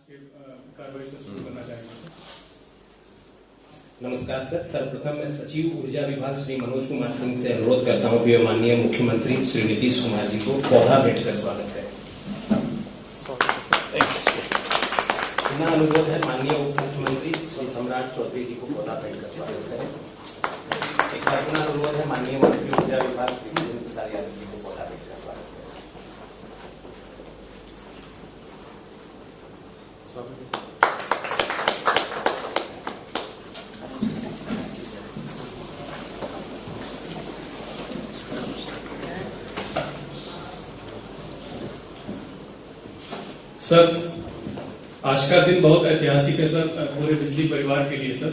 के कार्रवाई से शुरू करना चाहेंगे सर। नमस्कार सर। सर्वप्रथम मैं सचिव ऊर्जा विभाग श्री मनोज कुमार सिंह से अनुरोध करता हूं कि माननीय मुख्यमंत्री श्री नीतीश कुमार जी को पौधा भेंट कर स्वागत करें। अपना अनुरोध है माननीय उप मुख्यमंत्री श्री सम्राट चौधरी जी को पौधा भेंट कर स्वागत करें। एक बार अपना अनुरोध है माननीय मंत्री ऊर्जा विभाग श्री विजेंद्र प्रसाद यादव जी को पौधा भेंट कर स्वागत करें। सर, आज का दिन बहुत ऐतिहासिक है सर पूरे बिजली परिवार के लिए सर।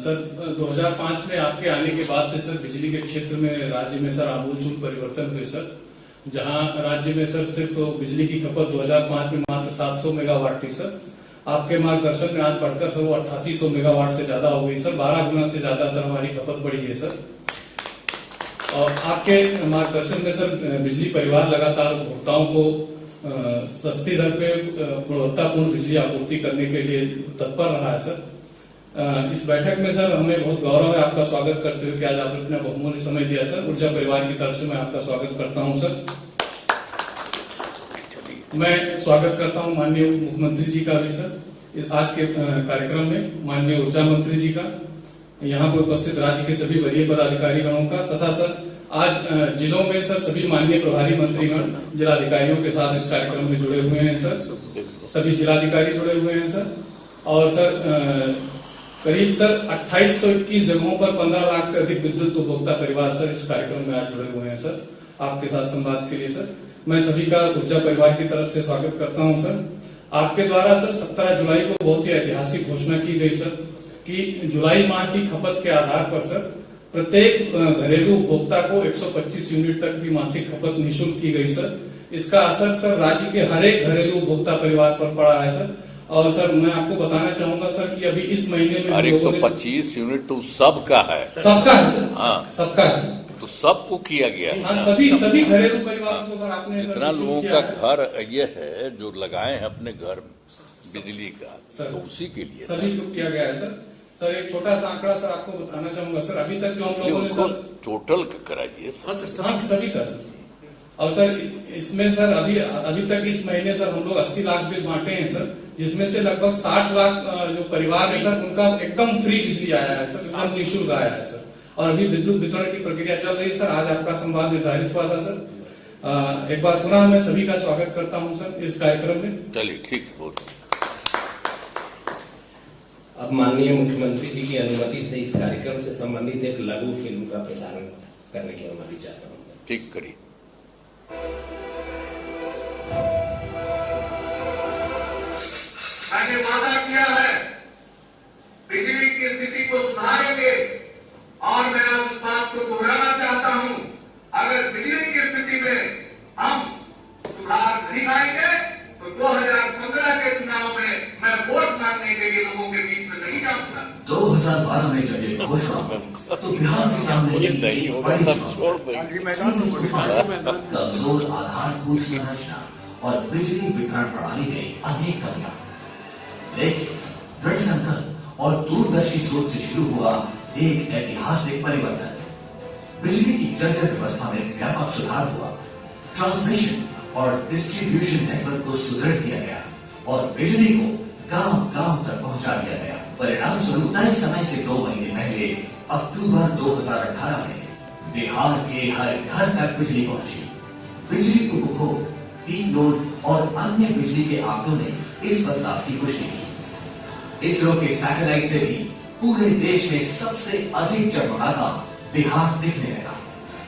सर 2005 में आपके आने के बाद से सर बिजली के क्षेत्र में राज्य में सर आमूलचूल परिवर्तन हुए सर। जहां राज्य में सर सिर्फ बिजली की खपत 2005 में मात्र 700 मेगावाट थी सर। आपके मार्गदर्शन में आज बढ़कर सर वो 8800 मेगावाट से ज्यादा हो गई सर। 12 गुना से ज्यादा सर हमारी खपत बढ़ी है सर। और आपके मार्गदर्शन में सर बिजली परिवार लगातार उपभोक्ताओं को सस्ती दर पे गुणवत्तापूर्ण बिजली आपूर्ति करने के लिए तत्पर रहा है सर। इस बैठक में सर हमें बहुत गौरव है आपका स्वागत करते हुए कि आज आपने अपना बहुमूल्य समय दिया सर। ऊर्जा परिवार की तरफ से मैं आपका स्वागत करता हूं सर। मैं स्वागत करता हूं माननीय मुख्यमंत्री जी का भी सर आज के कार्यक्रम में, माननीय ऊर्जा मंत्री जी का, यहाँ पे उपस्थित राज्य के सभी वरीय पदाधिकारी गणों का, तथा सर आज जिलों में सर सभी माननीय प्रभारी मंत्रीगण जिलाधिकारियों के साथ इस कार्यक्रम में जुड़े हुए हैं सर। सभी जिलाधिकारी जुड़े हुए हैं सर। और सर करीब सर 2821 जगहों पर 15 लाख से अधिक विद्युत उपभोक्ता परिवार सर इस कार्यक्रम में आज जुड़े हुए हैं सर आपके साथ संवाद के लिए सर। मैं सभी का ऊर्जा परिवार की तरफ से स्वागत करता हूं सर। आपके द्वारा सर 17 जुलाई को बहुत ही ऐतिहासिक घोषणा की गई सर कि जुलाई माह की खपत के आधार पर सर प्रत्येक घरेलू उपभोक्ता को 125 यूनिट तक की मासिक खपत निःशुल्क की गई सर। इसका असर सर राज्य के हर एक घरेलू उपभोक्ता परिवार पर पड़ा है सर। और सर मैं आपको बताना चाहूंगा सर कि अभी इस महीने में 125 यूनिट तो सबका है। सबका है सर। हाँ, सबका है तो सबको किया गया है। हाँ, सभी घरेलू परिवार को सर आपने जितना लोगों का घर ये है जो लगाए हैं अपने घर बिजली का, तो उसी के लिए सभी को किया गया है सर। सर एक छोटा सा आंकड़ा सर आपको बताना चाहूंगा सर। अभी तक जो हम लोगों ने उसको सर टोटल कराइए सभी का। और सर इसमें सर अभी तक इस महीने सर हम लोग 80 लाख बिल बांटे हैं सर, जिसमें से लगभग 60 लाख जो परिवार है सर उनका एकदम फ्री बिजली आया है सर, एकदम निःशुल्क आया है सर। और अभी विद्युत वितरण की प्रक्रिया चल रही है सर। आज आपका संवाद निर्धारित हुआ था सर। एक बार पुनः मैं सभी का स्वागत करता हूँ सर इस कार्यक्रम में। चलिए ठीक है। अब माननीय मुख्यमंत्री जी की अनुमति से इस कार्यक्रम से संबंधित एक लघु फिल्म का प्रसारण करने की अनुमति चाहता हूँ। ठीक करिए। मैंने वादा किया है बिजली की स्थिति को सुधारेंगे और मैं उस बात को दोहराना चाहता हूं। अगर बिजली की स्थिति में हम सुधार नहीं लाएंगे तो 2015 के चुनाव में मैं वोट मांगने के लिए लोगों के बीच में नहीं जाऊंगा। 2012 में जब ये घोषणा तो बिहार के सामने कमजोर आधारभूत संरचना और बिजली वितरण प्रणाली में अनेक कमियां, लेकिन दृढ़ संकल्प और दूरदर्शी सोच से शुरू हुआ एक ऐतिहासिक परिवर्तन। बिजली की जर्जर व्यवस्था में व्यापक सुधार हुआ। ट्रांसमिशन और डिस्ट्रीब्यूशन नेटवर्क को सुदृढ़ किया गया और बिजली को गांव-गांव तक पहुंचा दिया गया। परिणाम स्वरूप तय समय से 2 महीने पहले अक्टूबर 2018 में बिहार के हर घर तक बिजली पहुंची। बिजली उपभोग, पीक लोड और अन्य बिजली के आंकड़ों ने इस बदलाव की पुष्टि की। इसरो के सैटेलाइट से भी पूरे देश में सबसे अधिक जगमगाता बिहार दिखने लगा।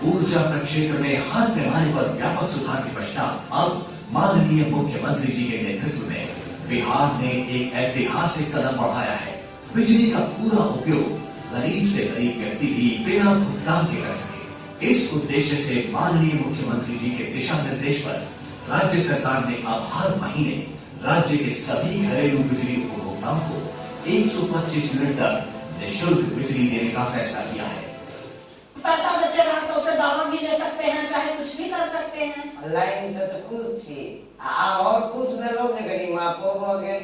ऊर्जा प्रक्षेत्र में हर पैमाने पर व्यापक सुधार के पश्चात अब माननीय मुख्यमंत्री जी के नेतृत्व में बिहार ने एक ऐतिहासिक कदम बढ़ाया है। बिजली का पूरा उपयोग गरीब से गरीब व्यक्ति भी बिना भुगतान के कर सके। इस उद्देश्य से माननीय मुख्यमंत्री जी के दिशा निर्देश पर राज्य सरकार ने अब हर महीने राज्य के सभी घरेलू बिजली उपभोक्ताओं को 125 यूनिट तक निःशुल्क बिजली देने का फैसला किया है। पैसा बचेगा तो उसे दावा भी दे सकते हैं, चाहे कुछ भी कर सकते हैं। लाइन से तो खुश थी और खुश में लोग गरीब माफो हो गए।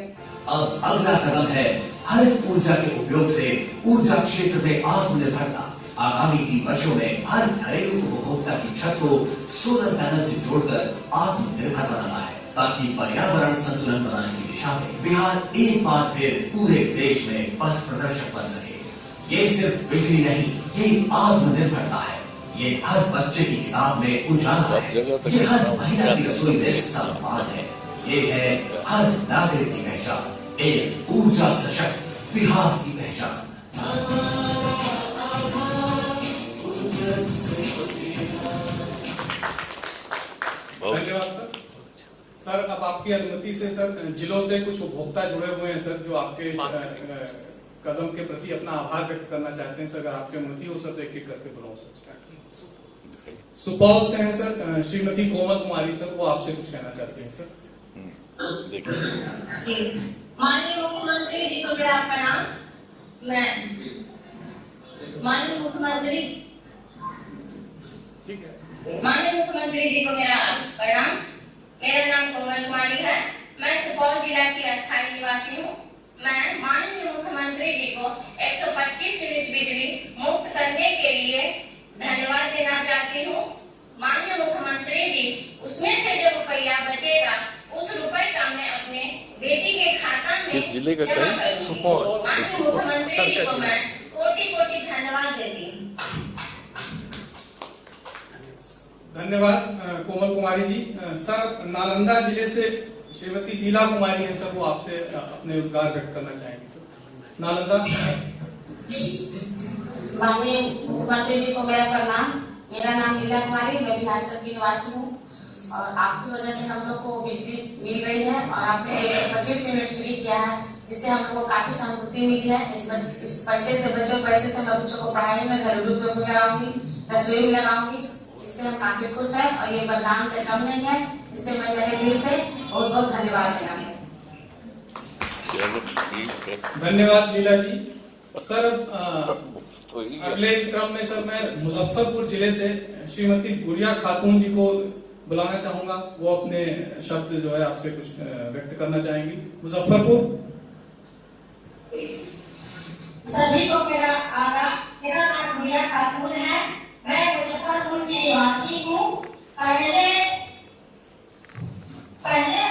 अब अगला कदम है हरित ऊर्जा के उपयोग से ऊर्जा क्षेत्र में आत्मनिर्भरता। आगामी 3 वर्षों में हर घरेलू उपभोक्ता की छत को सोलर पैनल से जोड़कर आत्मनिर्भर बनाना है, ताकि पर्यावरण संतुलन बनाने की दिशा में बिहार एक बार फिर पूरे देश में पथ प्रदर्शक बन सके। ये सिर्फ बिजली नहीं, ये आत्मनिर्भरता है। ये हर बच्चे की किताब में उजाला है, ये हर महिला की रसोई में सम्मान है, ये है हर नागरिक की पहचान, एक ऊर्जा सशक्त बिहार की पहचान। धन्यवाद सर। सर अब आपकी अनुमति से सर जिलों से कुछ उपभोक्ता जुड़े हुए हैं सर, जो आपके कदम के प्रति अपना आभार व्यक्त करना चाहते हैं सर। अगर आपकी अनुमति हो सर तो एक एक करके बुलाओ सर। सुपौल से हैं सर श्रीमती कोमल कुमारी सर, वो आपसे कुछ कहना चाहते हैं सर। माननीय मुख्यमंत्री जी को मेरा प्रणाम। मैं माननीय मुख्यमंत्री जी को मेरा प्रणाम। मेरा नाम कोमल कुमारी है, मैं सुपौल जिला की अस्थायी निवासी हूँ। मैं माननीय मुख्यमंत्री जी को 125 यूनिट बिजली मुक्त करने के लिए धन्यवाद देना चाहती हूँ। माननीय मुख्यमंत्री जी, उसमें से जो रुपया बचेगा उस रुपए का मैं अपने बेटी के खाता में जिले का जमा करूंगी। माननीय मुख्यमंत्री जी को मैं कोटि-कोटि धन्यवाद देती हूँ। धन्यवाद कोमल कुमारी जी। सर नालंदा जिले से श्रीमती लीला कुमारी है सर, वो आपसे अपने उद्गार व्यक्त करना चाहेंगे सर। नालंदा। माननीय मुख्यमंत्री जी को मेरा प्रणाम। मेरा नाम लीला कुमारी, मैं बिहार की निवासी हूँ और आपकी वजह से हम लोग को बिजली मिल रही है और आपने 125 यूनिट फ्री किया है, जिससे हम लोग को काफी सहानुभूति मिली है। इस पैसे से बचे पैसे से मैं बच्चों को पढ़ाई में घरेलू उपयोग में लगाऊंगी, रसोई में लगाऊंगी, इससे हम काफी खुश हैं और ये वरदान से कम नहीं है, इससे मैं मेरे दिल से बहुत बहुत धन्यवाद देना चाहती हूँ। धन्यवाद लीला जी। सर अगले क्रम में सर मैं मुजफ्फरपुर जिले से श्रीमती गुड़िया खातून जी को बुलाना चाहूंगा, वो अपने शब्द जो है आपसे कुछ व्यक्त करना चाहेंगी। मुजफ्फरपुर। सभी को मेरा नाम गुड़िया खातून है, मैं मुजफ्फरपुर की निवासी हूँ। पहले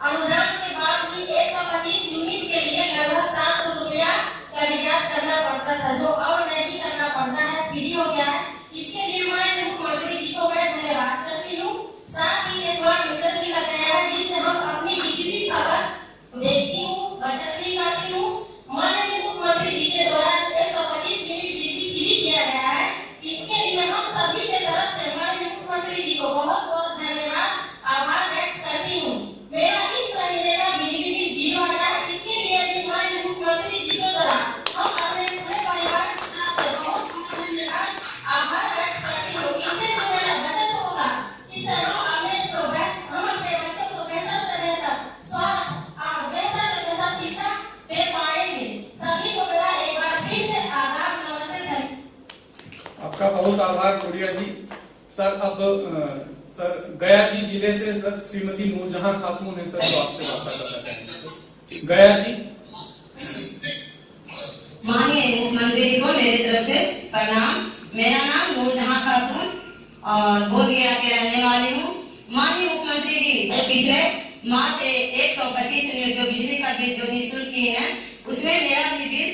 अनुदान के बाद भी 125 यूनिट के लिए लगभग 700 रुपया का रिचार्ज करना पड़ता था, जो और नहीं करना पड़ता है, फ्री हो गया है। इसके लिए मैं मुख्यमंत्री जी को मैं धन्यवाद करती हूँ। साथ ही स्मार्ट मीटर भी लगाया है, जिससे हम अपनी बिजली खपत देखती हूँ, बचत भी करती हूँ। माननीय मुख्यमंत्री जी के द्वारा 125 यूनिट बिजली फ्री किया गया है, इसके लिए हम सभी के तरफ से माननीय मुख्यमंत्री जी को बहुत बहुत धन्यवाद आभार व्यक्त करती हूँ। मेरा इस महीने का बिजली बिल 0 आया है, इसके लिए भी माननीय मुख्यमंत्री जी के द्वारा हम अपने पूरे परिवार के तरफ से बहुत बहुत धन्यवाद आभार व्यक्त करती हूँ। इससे जो मेरा बचत होगा, इससे हम अपने बच्चों को बेहतर से बेहतर स्वास्थ्य और बेहतर से बेहतर शिक्षा दे पाएंगे। सभी को मेरा एक बार फिर से आभार, नमस्ते। आपका बहुत आभार गुड़िया जी। सर अब सर गया जी जिले से सर श्रीमती नूरजहां खातून है सर, जो आपसे वार्ता करना चाहेंगे। गया जी। माननीय मुख्यमंत्री जी को मेरी तरफ से प्रणाम। मेरा नाम नूरजहां खातून और बोधगया के रहने वाली हूँ। माननीय मुख्यमंत्री जी जो पिछले माह से 125 यूनिट जो बिजली का बिल जो निःशुल्क किए हैं, उसमें मेरा भी बिल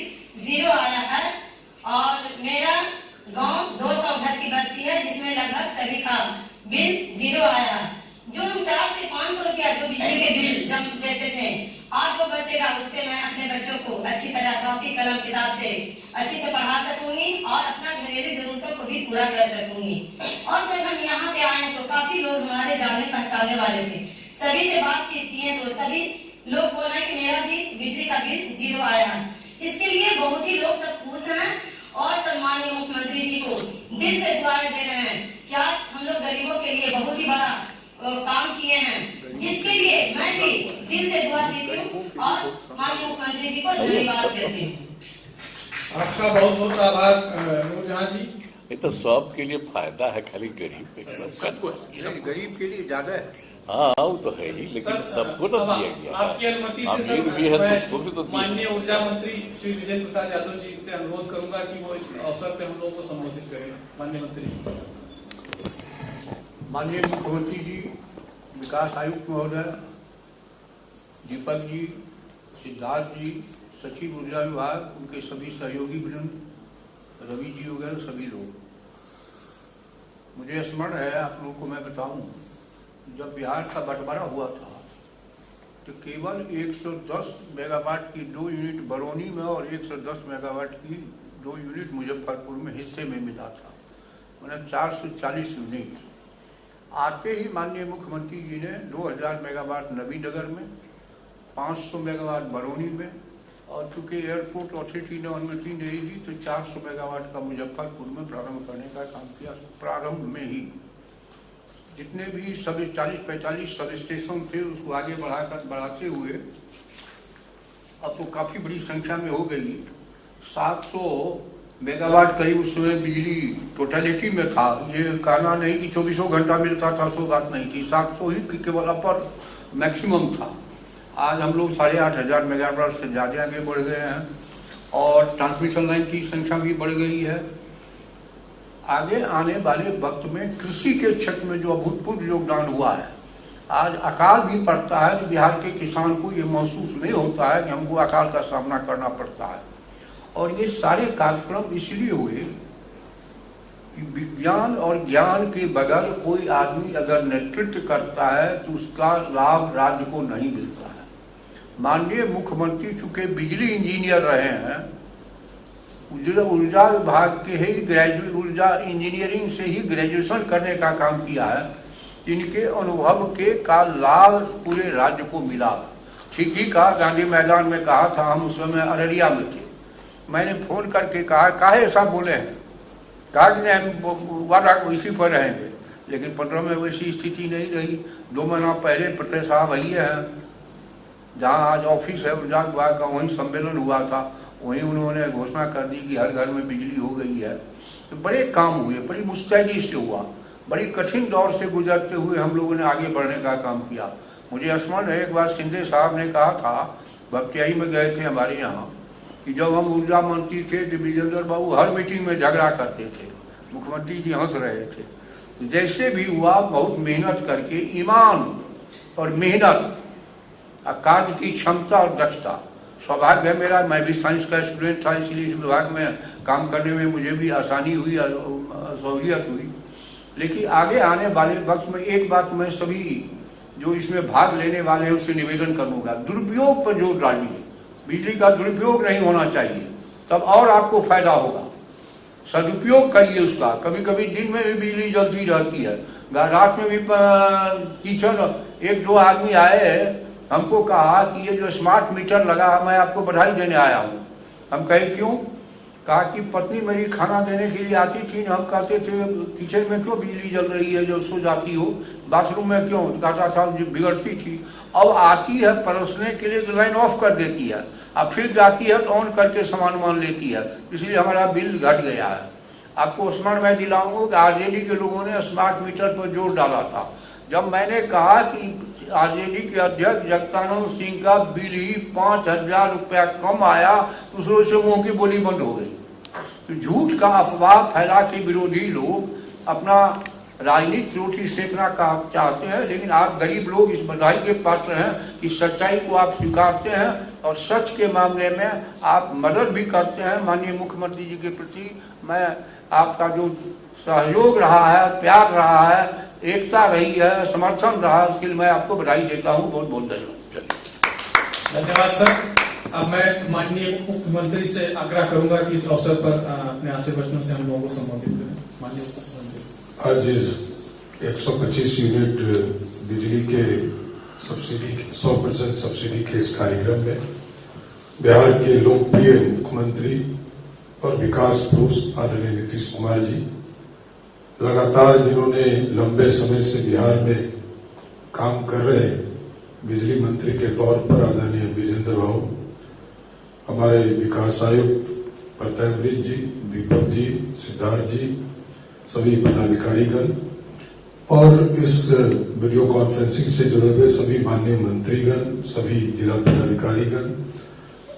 0 आया है और मेरा गांव 200 घर की बस्ती है, जिसमें लगभग सभी का बिल 0 आया। जो हम 400 से 500 रुपया जो बिजली के बिल जम देते थे, आज जो बचेगा उससे मैं अपने बच्चों को अच्छी तरह कॉपी कलम किताब से अच्छी से पढ़ा सकूंगी और अपना घरेलू जरूरतों को भी पूरा कर सकूंगी। और जब हम यहाँ पे आए तो काफी लोग हमारे जानने पहचानने वाले थे, सभी से बातचीत किए तो सभी लोग बोला कि मेरा भी बिजली का बिल 0 आया है। इसके लिए बहुत ही लोग सब खुश हैं और सम्मानीय मुख्यमंत्री जी को दिल से दुआएं दे रहे हैं कि आज हम लोग गरीबों के लिए बहुत ही बड़ा काम किए हैं, जिसके लिए मैं भी दिल से दुआ देती हूँ और माननीय मुख्यमंत्री जी को धन्यवाद देती हूँ। आपका बहुत बहुत आभार नूरजहां जी। ये तो सबके लिए फायदा है, खाली गरीब पे सबका। गरीब के लिए ज्यादा है। हाँ वो तो है ही, लेकिन सबको तो दिया गया आपकी अनुमति से अमीर सर, भी है मैं तो उसको भी तो दिया। माननीय ऊर्जा मंत्री श्री विजय प्रसाद यादव जी से अनुरोध करूंगा कि वो इस अवसर पे हम लोग को संबोधित करें। माननीय मंत्री। माननीय मुख्यमंत्री जी, विकास आयुक्त महोदय, दीपक जी, सिद्धार्थ जी, सचिव ऊर्जा विभाग, उनके सभी सहयोगी वृंद, रवि जी वगैरह सभी लोग, मुझे स्मरण है, आप लोगों को मैं बताऊं, जब बिहार का बंटवारा हुआ था तो केवल 110 मेगावाट की 2 यूनिट बरौनी में और 110 मेगावाट की 2 यूनिट मुजफ्फरपुर में हिस्से में मिला था, मतलब 440 यूनिट। आते ही माननीय मुख्यमंत्री जी ने 2000 मेगावाट नबीनगर में, 500 मेगावाट बरौनी में, और चूंकि एयरपोर्ट अथॉरिटी ने अनुमति नहीं दी तो 400 मेगावाट का मुजफ्फरपुर में प्रारंभ करने का काम किया। प्रारंभ में ही जितने भी सब 40-45 सब स्टेशन थे उसको आगे बढ़ाते हुए अब तो काफी बड़ी संख्या में हो गई। 700 मेगावाट करीब उस समय बिजली टोटलिटी में था। ये कहना नहीं कि 24 घंटा मिलता था, सो बात नहीं थी। 700 ही केवल अपर मैक्सिमम था। आज हम लोग 8,500 मेगावाट से ज्यादा आगे बढ़ गए हैं और ट्रांसमिशन लाइन की संख्या भी बढ़ गई है। आगे आने वाले वक्त में कृषि के क्षेत्र में जो अभूतपूर्व योगदान हुआ है, आज अकाल भी पड़ता है तो बिहार के किसान को ये महसूस नहीं होता है कि हमको अकाल का सामना करना पड़ता है। और ये सारे कार्यक्रम इसलिए हुए कि विज्ञान और ज्ञान के बगैर कोई आदमी अगर नेतृत्व करता है तो उसका लाभ राज्य को नहीं मिलता है। माननीय मुख्यमंत्री चूंकि बिजली इंजीनियर रहे हैं, ऊर्जा विभाग के ही ग्रेजुएट, ऊर्जा इंजीनियरिंग से ही ग्रेजुएशन करने का काम किया है, इनके अनुभव के का लाभ पूरे राज्य को मिला। ठीक ही कहा, गांधी मैदान में कहा था, हम उस समय अररिया में थे, मैंने फोन करके कहा काहे ऐसा बोले हैं, कहा कि हम वादा इसी पर रहेंगे, लेकिन 15 में वैसी स्थिति नहीं रही। 2 महीना पहले पटेल साहब आई है, जहाँ आज ऑफिस है ऊर्जा विभाग का, वहीं सम्मेलन हुआ था, वहीं उन्होंने घोषणा कर दी कि हर घर में बिजली हो गई है। तो बड़े काम हुए, बड़ी मुस्तैदी से हुआ, बड़ी कठिन दौर से गुजरते हुए हम लोगों ने आगे बढ़ने का काम किया। मुझे स्मरण है, एक बार शिंदे साहब ने कहा था, भपटियाई में गए थे हमारे यहाँ, कि जब हम ऊर्जा मंत्री थे तो विजेंद्र बाबू हर मीटिंग में झगड़ा करते थे, मुख्यमंत्री जी हंस रहे थे। तो जैसे भी हुआ, बहुत मेहनत करके, ईमान और मेहनत, कार्य की क्षमता और दक्षता, सौभाग्य है मेरा, मैं भी साइंस का स्टूडेंट था, इसलिए इस विभाग में काम करने में मुझे भी आसानी हुई, सहूलियत हुई। लेकिन आगे आने वाले वक्त में एक बात मैं सभी जो इसमें भाग लेने वाले हैं उससे निवेदन करूंगा, दुरुपयोग पर जोर डालिए। बिजली का दुरुपयोग नहीं होना चाहिए, तब और आपको फायदा होगा। सदुपयोग करिए उसका। कभी कभी दिन में भी बिजली जलती रहती है, रात में भी टीचर 1-2 आदमी आए, हमको कहा कि ये जो स्मार्ट मीटर लगा, मैं आपको बधाई देने आया हूँ। हम कहे क्यों? कहा कि पत्नी मेरी खाना देने के लिए आती थी, हम कहते थे किचन में क्यों बिजली जल रही है, जब सो जाती हो, बाथरूम में क्यों, कहता था बिगड़ती थी। अब आती है परोसने के लिए तो लाइन ऑफ कर देती है, अब फिर जाती है तो ऑन करके सामान मान लेती है, इसलिए हमारा बिल घट गया है। आपको स्मरण मैं दिलाऊंगा कि आरजेडी के लोगों ने स्मार्ट मीटर पर जोर डाला था। जब मैंने कहा कि आरजेडी के अध्यक्ष जगदानंद सिंह का बिल ही 5,000 रुपया कम आया, तो उसमें से मुंह की बोली बंद हो गई। तो झूठ का अफवाह फैला के विरोधी लोग अपना राजनीतिक रोटी सेकना का चाहते हैं, लेकिन आप गरीब लोग इस बधाई के पात्र हैं कि सच्चाई को आप स्वीकारते हैं और सच के मामले में आप मदद भी करते हैं। माननीय मुख्यमंत्री जी के प्रति मैं आपका जो सहयोग रहा है, प्यार रहा है, एकता रही है, समर्थन रहा, उसके लिए मैं आपको बधाई देता हूँ। बहुत बहुत धन्यवाद। धन्यवाद सर। अब मैं माननीय मुख्यमंत्री से आग्रह करूंगा कि इस अवसर पर अपने आशय वचनों से हम लोगों को संबोधित करें। माननीय मुख्यमंत्री। आज 125 यूनिट बिजली के सब्सिडी 100% सब्सिडी के इस कार्यक्रम में बिहार के लोकप्रिय मुख्यमंत्री और विकास पुरुष आदरणीय नीतीश कुमार जी, लगातार जिन्होंने लंबे समय से बिहार में काम कर रहे बिजली मंत्री के तौर पर आदरणीय विजेंद्र बाबू, हमारे विकास आयुक्त प्रताप जी, दीपक जी, सिद्धार्थ जी, सभी पदाधिकारीगण और इस वीडियो कॉन्फ्रेंसिंग से जुड़े हुए सभी माननीय मंत्रीगण, सभी जिला पदाधिकारीगण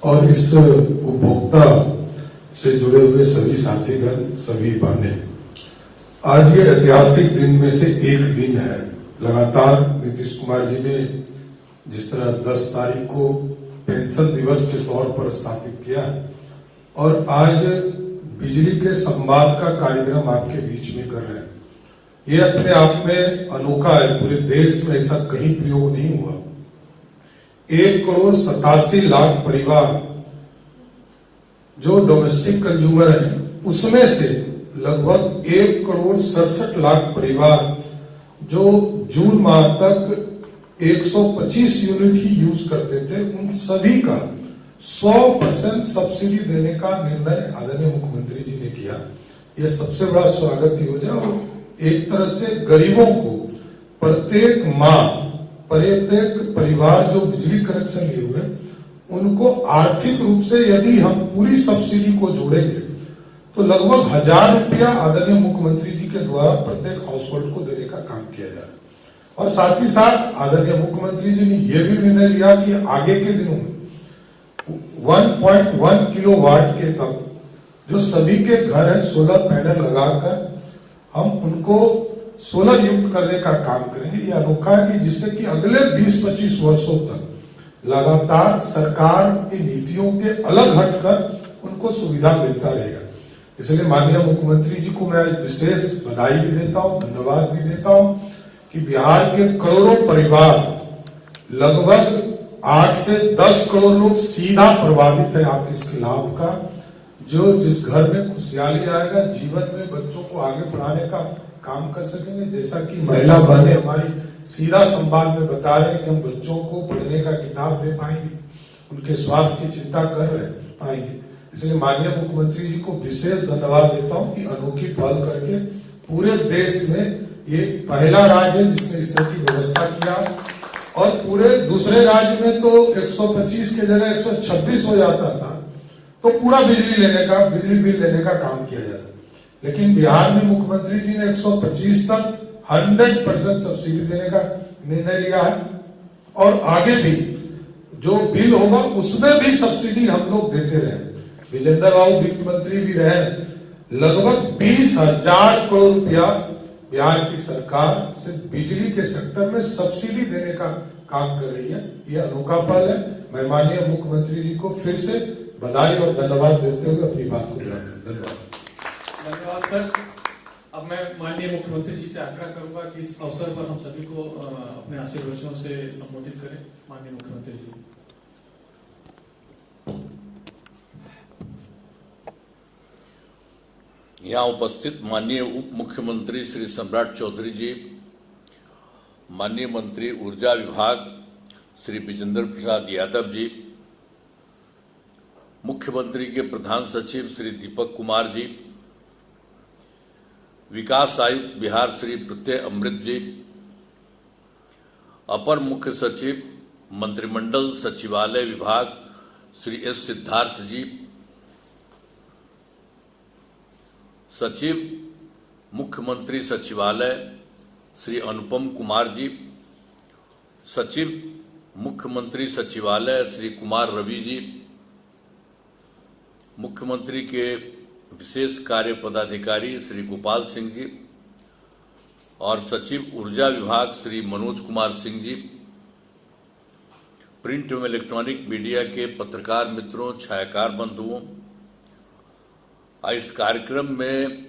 और इस उपभोक्ता से जुड़े हुए सभी साथीगण, सभी बहनें, आज ये ऐतिहासिक दिन में से एक दिन है। लगातार नीतीश कुमार जी ने जिस तरह 10 तारीख को पेंशन दिवस के तौर पर स्थापित किया और आज बिजली के संवाद का कार्यक्रम आपके बीच में कर रहे हैं, ये अपने आप में अनोखा है। पूरे देश में ऐसा कहीं प्रयोग नहीं हुआ। 1,87,00,000 परिवार जो डोमेस्टिक कंज्यूमर है, उसमें से लगभग 1,67,00,000 परिवार जो जून माह तक 125 यूनिट ही यूज करते थे, उन सभी का 100% सब्सिडी देने का निर्णय आदरणीय मुख्यमंत्री जी ने किया। यह सबसे बड़ा स्वागत योजना और एक तरह से गरीबों को प्रत्येक माह प्रत्येक परिवार जो बिजली कनेक्शन लिए हुए उनको आर्थिक रूप से यदि हम पूरी सब्सिडी को जोड़ेंगे तो लगभग 1,000 रुपया आदरणीय मुख्यमंत्री जी के द्वारा प्रत्येक हाउस होल्ड को देने का काम किया जा रहा है। और साथ ही साथ आदरणीय मुख्यमंत्री जी ने यह भी निर्णय लिया कि आगे के दिनों में 1.1 किलोवाट के तक जो सभी के घर है सोलर पैनल लगाकर हम उनको सोलर युक्त करने का काम करेंगे। यह अनोखा है कि जिससे कि अगले 20-25 वर्षों तक लगातार सरकार की नीतियों के अलग हटकर उनको सुविधा मिलता रहेगा। इसलिए माननीय मुख्यमंत्री जी को मैं विशेष बधाई भी देता हूं, धन्यवाद भी देता हूं कि बिहार के करोड़ों परिवार, लगभग 8 से 10 करोड़ लोग सीधा प्रभावित है आपके इसके लाभ का। जो जिस घर में खुशहाली आएगा, जीवन में बच्चों को आगे पढ़ाने का काम कर सकेंगे। जैसा कि महिला बहनें हमारी सीधा संवाद में बता रहे हैं कि हम बच्चों को पढ़ने का किताब दे पाएंगे, उनके स्वास्थ्य की चिंता कर रहे पाएंगे। इसलिए माननीय मुख्यमंत्री जी को विशेष धन्यवाद देता हूं कि अनोखी पहल करके पूरे देश में ये पहला राज्य है जिसने इस तरह की व्यवस्था किया और पूरे दूसरे राज्य में तो 125 के जगह 126 हो जाता था तो पूरा बिजली बिल लेने का काम किया जाता। लेकिन बिहार में मुख्यमंत्री जी ने 125 तक 100% सब्सिडी देने का निर्णय लिया है और आगे भी जो बिल होगा उसमें भी सब्सिडी हम लोग देते रहे। विजेंद्र बाबू वित्त मंत्री भी रहे। लगभग 20,000 करोड़ रुपया बिहार की सरकार सिर्फ बिजली के सेक्टर में सब्सिडी देने का काम कर रही है। यह अनोखा पहल है। मैं माननीय मुख्यमंत्री जी को फिर से बधाई और धन्यवाद देते हुए अपनी बात को विराम दूं। धन्यवाद सर। अब मैं माननीय मुख्यमंत्री जी से आग्रह करूंगा कि इस अवसर पर हम सभी को अपने आशीर्वचनों से संबोधित करें। माननीय मुख्यमंत्री जी। यहाँ उपस्थित माननीय उप मुख्यमंत्री श्री सम्राट चौधरी जी, माननीय मंत्री ऊर्जा विभाग श्री विजेंद्र प्रसाद यादव जी, मुख्यमंत्री के प्रधान सचिव श्री दीपक कुमार जी, विकास आयुक्त बिहार श्री प्रत्यय अमृत जी, अपर मुख्य सचिव मंत्रिमंडल सचिवालय विभाग श्री एस सिद्धार्थ जी, सचिव मुख्यमंत्री सचिवालय श्री अनुपम कुमार जी, सचिव मुख्यमंत्री सचिवालय श्री कुमार रवि जी, मुख्यमंत्री के विशेष कार्य पदाधिकारी श्री गोपाल सिंह जी और सचिव ऊर्जा विभाग श्री मनोज कुमार सिंह जी, प्रिंट एवं इलेक्ट्रॉनिक मीडिया के पत्रकार मित्रों, छायाकार बंधुओं, इस कार्यक्रम में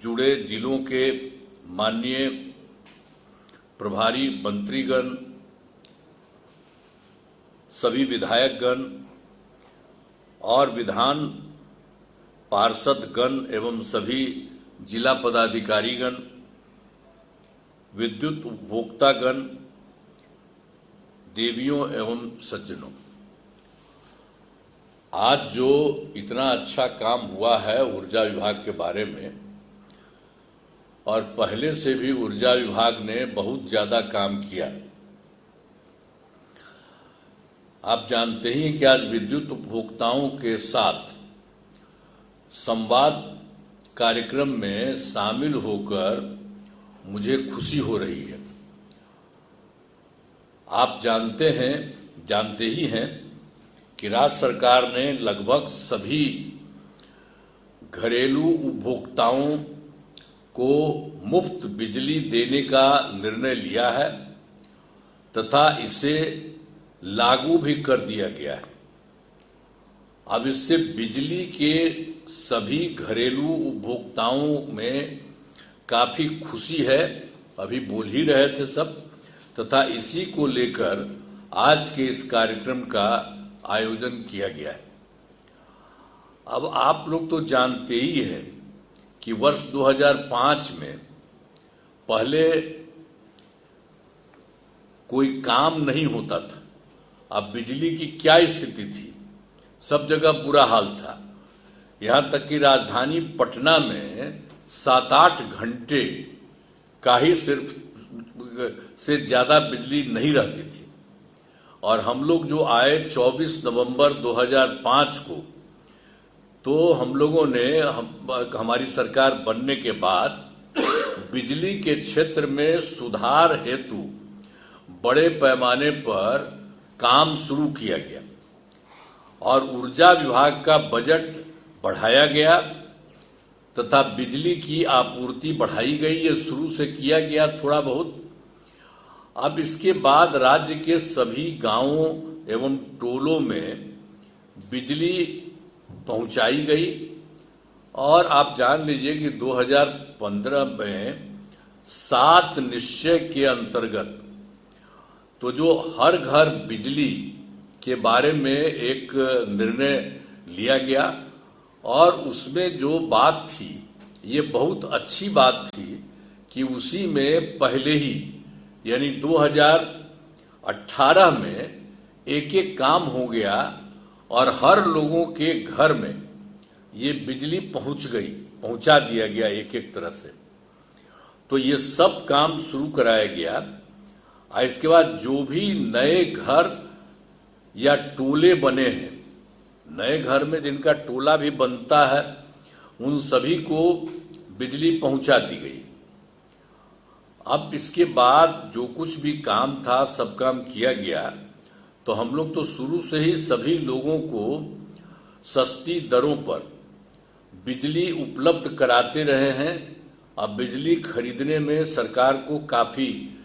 जुड़े जिलों के माननीय प्रभारी मंत्रीगण, सभी विधायकगण और विधान पार्षदगण एवं सभी जिला पदाधिकारीगण, विद्युत उपभोक्तागण, देवियों एवं सज्जनों, आज जो इतना अच्छा काम हुआ है ऊर्जा विभाग के बारे में, और पहले से भी ऊर्जा विभाग ने बहुत ज्यादा काम किया। आप जानते ही हैं कि आज विद्युत उपभोक्ताओं के साथ संवाद कार्यक्रम में शामिल होकर मुझे खुशी हो रही है। आप जानते ही हैं कि राज्य सरकार ने लगभग सभी घरेलू उपभोक्ताओं को मुफ्त बिजली देने का निर्णय लिया है तथा इसे लागू भी कर दिया गया है। अब इससे बिजली के सभी घरेलू उपभोक्ताओं में काफी खुशी है, अभी बोल ही रहे थे सब, तथा इसी को लेकर आज के इस कार्यक्रम का आयोजन किया गया है। अब आप लोग तो जानते ही हैं कि वर्ष 2005 में पहले कोई काम नहीं होता था। अब बिजली की क्या स्थिति थी, सब जगह बुरा हाल था। यहां तक कि राजधानी पटना में 7-8 घंटे का ही सिर्फ से ज्यादा बिजली नहीं रहती थी। और हम लोग जो आए 24 नवंबर 2005 को, तो हम लोगों ने हमारी सरकार बनने के बाद बिजली के क्षेत्र में सुधार हेतु बड़े पैमाने पर काम शुरू किया गया और ऊर्जा विभाग का बजट बढ़ाया गया तथा बिजली की आपूर्ति बढ़ाई गई। ये शुरू से किया गया थोड़ा बहुत। अब इसके बाद राज्य के सभी गांवों एवं टोलों में बिजली पहुंचाई गई और आप जान लीजिए कि 2015 में 7 निश्चय के अंतर्गत तो जो हर घर बिजली के बारे में एक निर्णय लिया गया और उसमें जो बात थी ये बहुत अच्छी बात थी कि उसी में पहले ही यानी 2018 में एक काम हो गया और हर लोगों के घर में ये बिजली पहुंचा दिया गया एक तरह से। तो ये सब काम शुरू कराया गया। इसके बाद जो भी नए घर या टोले बने हैं, नए घर में जिनका टोला भी बनता है, उन सभी को बिजली पहुंचा दी गई। अब इसके बाद जो कुछ भी काम था सब काम किया गया। तो हम लोग तो शुरू से ही सभी लोगों को सस्ती दरों पर बिजली उपलब्ध कराते रहे हैं। अब बिजली खरीदने में सरकार को काफी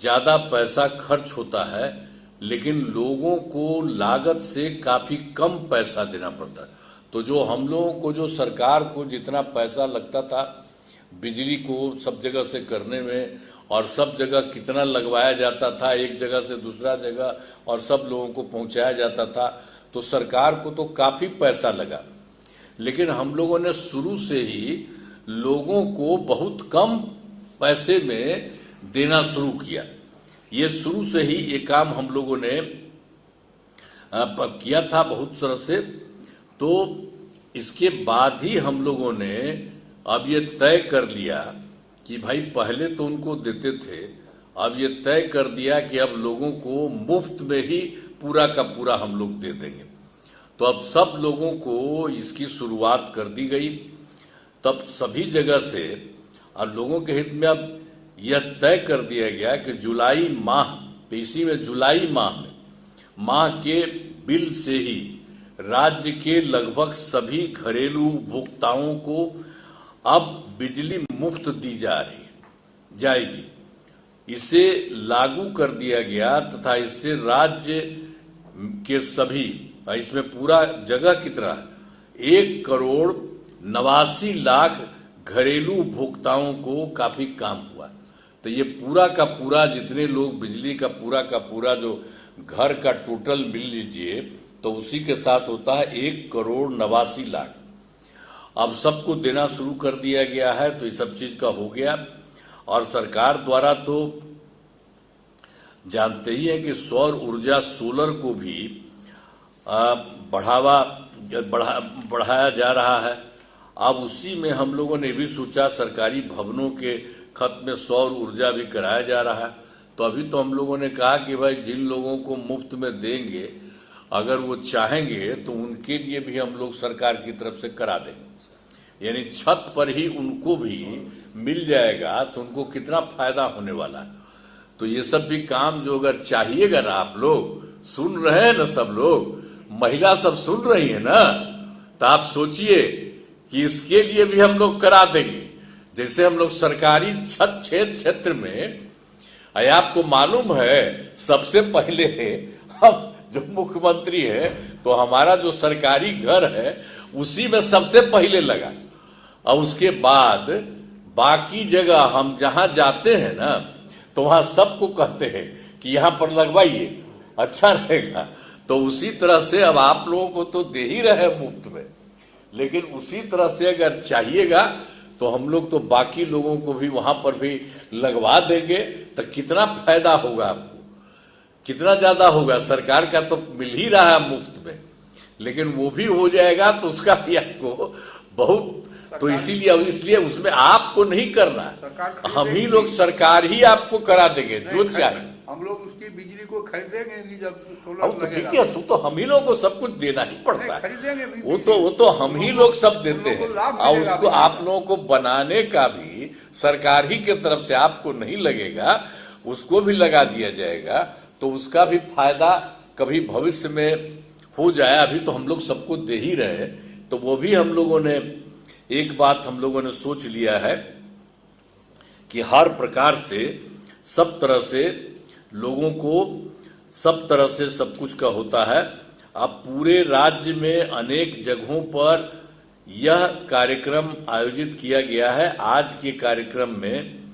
ज्यादा पैसा खर्च होता है, लेकिन लोगों को लागत से काफी कम पैसा देना पड़ता है। तो जो हम लोगों को जो सरकार को जितना पैसा लगता था बिजली को सब जगह से करने में और सब जगह कितना लगवाया जाता था एक जगह से दूसरा जगह और सब लोगों को पहुंचाया जाता था, तो सरकार को तो काफी पैसा लगा। लेकिन हम लोगों ने शुरू से ही लोगों को बहुत कम पैसे में देना शुरू किया। ये शुरू से ही ये काम हम लोगों ने किया था बहुत तरह से। तो इसके बाद ही हम लोगों ने अब ये तय कर लिया कि भाई पहले तो उनको देते थे, अब ये तय कर दिया कि अब लोगों को मुफ्त में ही पूरा का पूरा हम लोग दे देंगे। तो अब सब लोगों को इसकी शुरुआत कर दी गई। तब सभी जगह से और लोगों के हित में अब यह तय कर दिया गया कि जुलाई माह, इसी में जुलाई माह के बिल से ही राज्य के लगभग सभी घरेलू उपभोक्ताओं को अब बिजली मुफ्त दी जाएगी। इसे लागू कर दिया गया तथा इससे राज्य के सभी, इसमें पूरा जगह की तरह 1,89,00,000 घरेलू उपभोक्ताओं को काफी काम हुआ। तो ये पूरा का पूरा जितने लोग बिजली का पूरा जो घर का टोटल मिल लीजिए तो उसी के साथ होता है 1,89,00,000। अब सबको देना शुरू कर दिया गया है। तो इस सब चीज का हो गया। और सरकार द्वारा तो जानते ही हैं कि सौर ऊर्जा सोलर को भी बढ़ाया जा रहा है। अब उसी में हम लोगों ने भी सोचा सरकारी भवनों के खत में सौर ऊर्जा भी कराया जा रहा है। तो अभी तो हम लोगों ने कहा कि भाई जिन लोगों को मुफ्त में देंगे अगर वो चाहेंगे तो उनके लिए भी हम लोग सरकार की तरफ से करा देंगे। यानी छत पर ही उनको भी मिल जाएगा तो उनको कितना फायदा होने वाला है। तो ये सब भी काम जो अगर चाहिएगा ना, आप लोग सुन रहे हैं ना, सब लोग महिला सब सुन रही है ना, तो आप सोचिए कि इसके लिए भी हम लोग करा देंगे। जैसे हम लोग सरकारी छत क्षेत्र में, आपको मालूम है सबसे पहले हम जो मुख्यमंत्री है तो हमारा जो सरकारी घर है उसी में सबसे पहले लगा, और उसके बाद बाकी जगह हम जहां जाते हैं ना तो वहां सबको कहते हैं कि यहां पर लगवाइए, अच्छा रहेगा। तो उसी तरह से अब आप लोगों को तो दे ही रहे मुफ्त में, लेकिन उसी तरह से अगर चाहिएगा तो हम लोग तो बाकी लोगों को भी वहां पर भी लगवा देंगे। तो कितना फायदा होगा आपको, कितना ज्यादा होगा। सरकार का तो मिल ही रहा है मुफ्त में, लेकिन वो भी हो जाएगा तो उसका भी आपको बहुत, तो इसलिए उसमें आपको नहीं करना है, हम ही लोग सरकार ही आपको करा देंगे जो चाहे। हम लोग उसकी बिजली को खरीदेंगे भी जब सोलर तो ठीक है, तो हम ही लोग को सब कुछ देना ही पड़ता है, वो तो हम ही लोग सब देते हैं। और उसको आप लोगों को बनाने का भी सरकार ही की तरफ से आपको नहीं लगेगा, उसको भी लगा दिया जाएगा, तो उसका भी फायदा कभी भविष्य में हो जाए। अभी तो हम लोग सबको दे ही रहे, तो वो भी हम लोगों ने एक बात हम लोगों ने सोच लिया है कि हर प्रकार से सब तरह से लोगों को सब तरह से सब कुछ का होता है। अब पूरे राज्य में अनेक जगहों पर यह कार्यक्रम आयोजित किया गया है। आज के कार्यक्रम में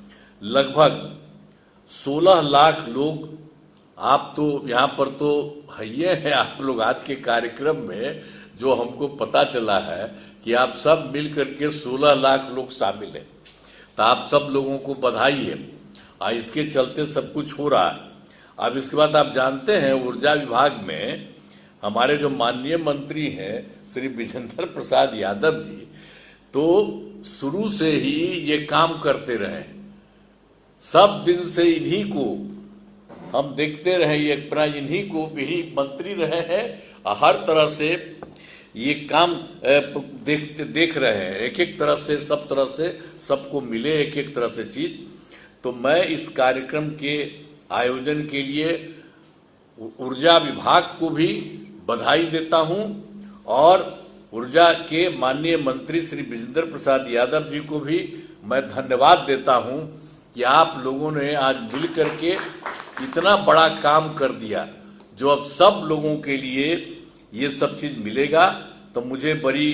लगभग 16 लाख लोग, आप तो यहाँ पर तो है हैं आप लोग, आज के कार्यक्रम में जो हमको पता चला है कि आप सब मिल करके 16 लाख लोग शामिल हैं, तो आप सब लोगों को बधाई है। और इसके चलते सब कुछ हो रहा है। अब इसके बाद आप जानते हैं ऊर्जा विभाग में हमारे जो माननीय मंत्री हैं श्री विजेंद्र प्रसाद यादव जी, तो शुरू से ही ये काम करते रहे, सब दिन से इन्हीं को हम देखते रहे, ये इन्हीं को भी मंत्री रहे हैं, हर तरह से ये काम देख रहे हैं, एक एक तरह से सब तरह से सबको मिले एक एक तरह से चीज। तो मैं इस कार्यक्रम के आयोजन के लिए ऊर्जा विभाग को भी बधाई देता हूं और ऊर्जा के माननीय मंत्री श्री विजेंद्र प्रसाद यादव जी को भी मैं धन्यवाद देता हूं कि आप लोगों ने आज मिल करके इतना बड़ा काम कर दिया, जो अब सब लोगों के लिए ये सब चीज मिलेगा। तो मुझे बड़ी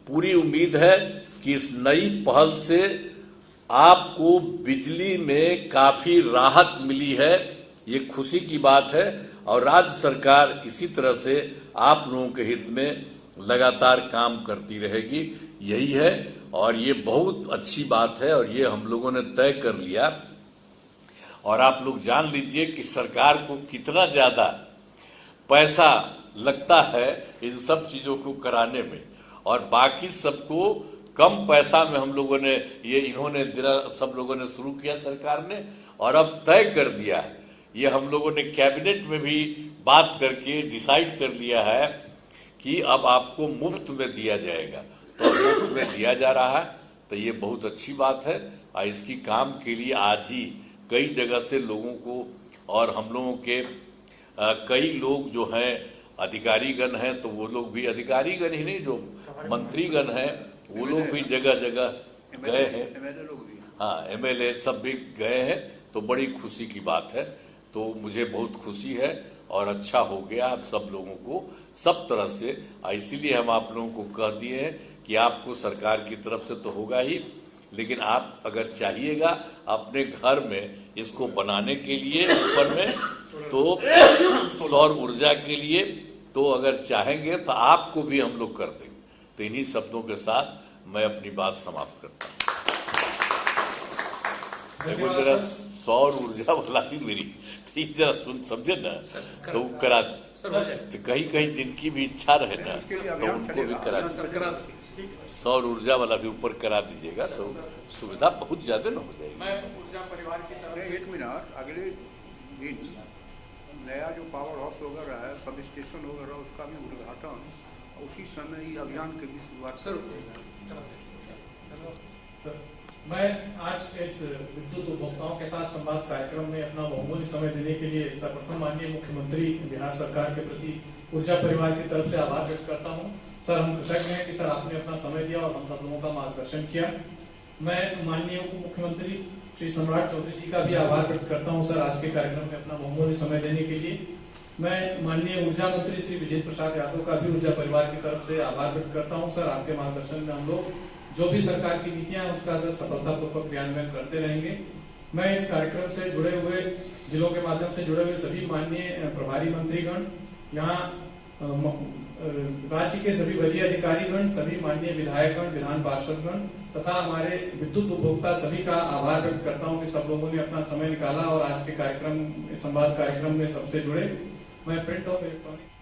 पूरी उम्मीद है कि इस नई पहल से आपको बिजली में काफी राहत मिली है, ये खुशी की बात है। और राज्य सरकार इसी तरह से आप लोगों के हित में लगातार काम करती रहेगी, यही है। और ये बहुत अच्छी बात है और ये हम लोगों ने तय कर लिया। और आप लोग जान लीजिए कि सरकार को कितना ज्यादा पैसा लगता है इन सब चीजों को कराने में, और बाकी सबको कम पैसा में हम लोगों ने ये इन्होंने सब लोगों ने शुरू किया सरकार ने, और अब तय कर दिया है। ये हम लोगों ने कैबिनेट में भी बात करके डिसाइड कर लिया है कि अब आपको मुफ्त में दिया जाएगा, तो मुफ्त में दिया जा रहा है। तो ये बहुत अच्छी बात है। और इसकी काम के लिए आज ही कई जगह से लोगों को, और हम लोगों के कई लोग जो हैं अधिकारीगण हैं, तो वो लोग भी अधिकारीगण ही नहीं, जो मंत्रीगण हैं वो लोग भी जगह जगह गए हैं, हाँ एमएलए सब भी गए हैं। तो बड़ी खुशी की बात है। तो मुझे बहुत खुशी है और अच्छा हो गया आप सब लोगों को सब तरह से। इसीलिए हम आप लोगों को कह दिए हैं कि आपको सरकार की तरफ से तो होगा ही, लेकिन आप अगर चाहिएगा अपने घर में इसको बनाने के लिए ऊपर में, तो सौर ऊर्जा के लिए, तो अगर चाहेंगे तो आपको भी हम लोग कर देंगे। तो इन्हीं शब्दों के साथ मैं अपनी बात समाप्त करता हूँ। जरा सौर ऊर्जा वाला भी मेरी जरा सुन समझे ना, तो करा, तो कहीं कहीं जिनकी भी इच्छा रहे ना तो उनको भी करा, सौर ऊर्जा वाला भी ऊपर करा दीजिएगा, तो सुविधा बहुत ज्यादा न हो जाएगी। मैं ऊर्जा परिवार की तरफ, एक मिनट, अगले दिन नया जो पावर हाउस वगैरह है, सब स्टेशन वगैरह, उसका भी उद्घाटन उसी समय ही अभियान की भी शुरुआत। सर, मैं आज इस विद्युत उपभोक्ताओं के साथ संवाद कार्यक्रम में अपना बहुमूल्य समय देने के लिए सर्वप्रथम माननीय मुख्यमंत्री बिहार सरकार के प्रति ऊर्जा परिवार की तरफ से आभार व्यक्त करता हूं। सर, हम कृतज्ञ हैं कि सर आपने अपना समय दिया और हम सब लोगों का मार्गदर्शन किया। मैं माननीय उप मुख्यमंत्री श्री सम्राट चौधरी जी का भी आभार व्यक्त करता हूं सर आज के कार्यक्रम में अपना बहुमूल्य समय देने के लिए। मैं माननीय ऊर्जा मंत्री श्री विजेंद्र प्रसाद यादव का भी ऊर्जा परिवार की तरफ से आभार व्यक्त करता हूं सर। आपके मार्गदर्शन में हम लोग जो भी सरकार की नीतियां हैं उसका सफलतापूर्वक क्रियान्वयन करते रहेंगे। मैं इस कार्यक्रम से जुड़े हुए जिलों के माध्यम से जुड़े हुए सभी माननीय प्रभारी मंत्रीगण, यहाँ राज्य के सभी वरीय अधिकारीगण, सभी माननीय विधायकगण, विधान पार्षदगण तथा हमारे विद्युत उपभोक्ता सभी का आभार व्यक्त करता हूं कि सब लोगों ने अपना समय निकाला और आज के कार्यक्रम संवाद कार्यक्रम में सबसे जुड़े। मैं प्रिंट और इलेक्ट्रॉनिक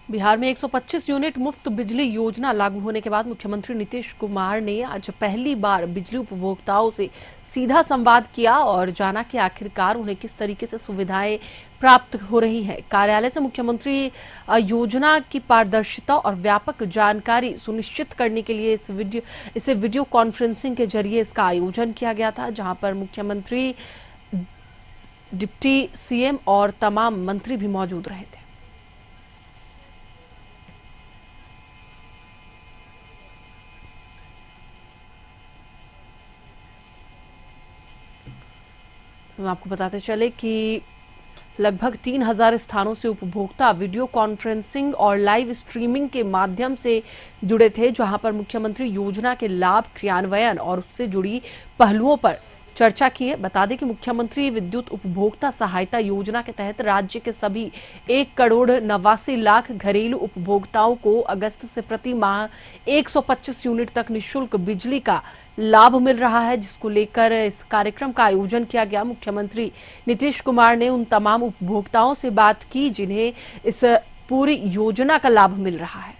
बिहार में 125 यूनिट मुफ्त बिजली योजना लागू होने के बाद मुख्यमंत्री नीतीश कुमार ने आज पहली बार बिजली उपभोक्ताओं से सीधा संवाद किया और जाना कि आखिरकार उन्हें किस तरीके से सुविधाएं प्राप्त हो रही हैं। कार्यालय से मुख्यमंत्री योजना की पारदर्शिता और व्यापक जानकारी सुनिश्चित करने के लिए इसे वीडियो कॉन्फ्रेंसिंग के जरिए इसका आयोजन किया गया था, जहां पर मुख्यमंत्री, डिप्टी सीएम और तमाम मंत्री भी मौजूद रहे थे। हम आपको बताते चले कि लगभग 3000 स्थानों से उपभोक्ता वीडियो कॉन्फ्रेंसिंग और लाइव स्ट्रीमिंग के माध्यम से जुड़े थे, जहां पर मुख्यमंत्री योजना के लाभ, क्रियान्वयन और उससे जुड़ी पहलुओं पर चर्चा की है। बता दें कि मुख्यमंत्री विद्युत उपभोक्ता सहायता योजना के तहत राज्य के सभी 1,89,00,000 घरेलू उपभोक्ताओं को अगस्त से प्रति माह 125 यूनिट तक निःशुल्क बिजली का लाभ मिल रहा है, जिसको लेकर इस कार्यक्रम का आयोजन किया गया। मुख्यमंत्री नीतीश कुमार ने उन तमाम उपभोक्ताओं से बात की जिन्हें इस पूरी योजना का लाभ मिल रहा है।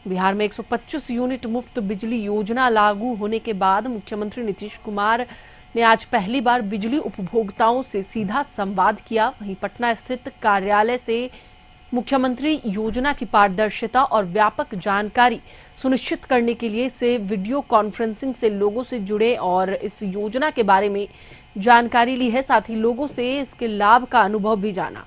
बिहार में 125 यूनिट मुफ्त बिजली योजना लागू होने के बाद मुख्यमंत्री नीतीश कुमार ने आज पहली बार बिजली उपभोक्ताओं से सीधा संवाद किया। वहीं पटना स्थित कार्यालय से मुख्यमंत्री योजना की पारदर्शिता और व्यापक जानकारी सुनिश्चित करने के लिए इसे वीडियो कॉन्फ्रेंसिंग से लोगों से जुड़े और इस योजना के बारे में जानकारी ली है, साथ ही लोगों से इसके लाभ का अनुभव भी जाना।